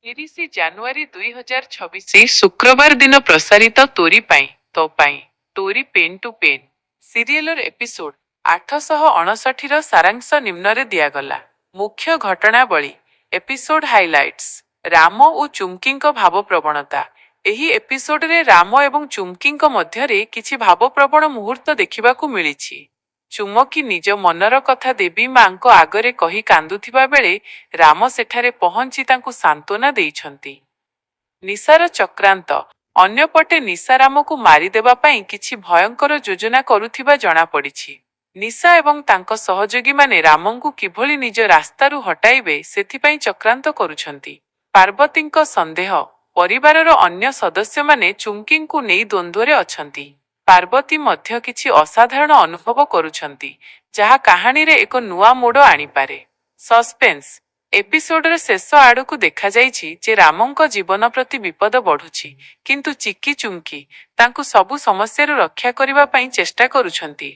30 ଜାନୁଆରୀ 2026 ଶୁକ୍ରବାର ଦିନ ପ୍ରସାରିତ ତୋରି ପାଇଁ ତୋ ପାଇଁ ତୋରି ପେନ୍ ଟୁ ପେନ୍ ସିରିଏଲର ଏପିସୋଡ 859ର ସାରାଂଶ ନିମ୍ନରେ ଦିଆଗଲା। ମୁଖ୍ୟ ଘଟଣାବଳୀ, ଏପିସୋଡ ହାଇଲାଇଟ୍ସ। ରାମ ଓ ଚୁମ୍କିଙ୍କ ଭାବପ୍ରବଣତା। ଏହି ଏପିସୋଡରେ ରାମ ଏବଂ ଚୁମ୍କିଙ୍କ ମଧ୍ୟରେ କିଛି ଭାବପ୍ରବଣ ମୁହୂର୍ତ୍ତ ଦେଖିବାକୁ ମିଳିଛି। ଚୁମକି ନିଜ ମନର କଥା ଦେବୀ ମାଙ୍କ ଆଗରେ କହି କାନ୍ଦୁଥିବା ବେଳେ ରାମ ସେଠାରେ ପହଞ୍ଚି ତାଙ୍କୁ ସାନ୍ତ୍ୱନା ଦେଇଛନ୍ତି। ନିଶାର ଚକ୍ରାନ୍ତ। ଅନ୍ୟପଟେ ନିଶା ରାମକୁ ମାରିଦେବା ପାଇଁ କିଛି ଭୟଙ୍କର ଯୋଜନା କରୁଥିବା ଜଣାପଡ଼ିଛି। ନିଶା ଏବଂ ତାଙ୍କ ସହଯୋଗୀମାନେ ରାମଙ୍କୁ କିଭଳି ନିଜ ରାସ୍ତାରୁ ହଟାଇବେ ସେଥିପାଇଁ ଚକ୍ରାନ୍ତ କରୁଛନ୍ତି। ପାର୍ବତୀଙ୍କ ସନ୍ଦେହ। ପରିବାରର ଅନ୍ୟ ସଦସ୍ୟମାନେ ଚୁମ୍କିଙ୍କୁ ନେଇ ଦ୍ୱନ୍ଦ୍ୱରେ ଅଛନ୍ତି। ପାର୍ବତୀ ମଧ୍ୟ କିଛି ଅସାଧାରଣ ଅନୁଭବ କରୁଛନ୍ତି, ଯାହା କାହାଣୀରେ ଏକ ନୂଆ ମୋଡ଼ ଆଣିପାରେ। ସସ୍ପେନ୍ସ। ଏପିସୋଡର ଶେଷ ଆଡ଼କୁ ଦେଖାଯାଇଛି ଯେ ରାମଙ୍କ ଜୀବନ ପ୍ରତି ବିପଦ ବଢ଼ୁଛି, କିନ୍ତୁ ଚିକି ଚୁମ୍କି ତାଙ୍କୁ ସବୁ ସମସ୍ୟାରୁ ରକ୍ଷା କରିବା ପାଇଁ ଚେଷ୍ଟା କରୁଛନ୍ତି।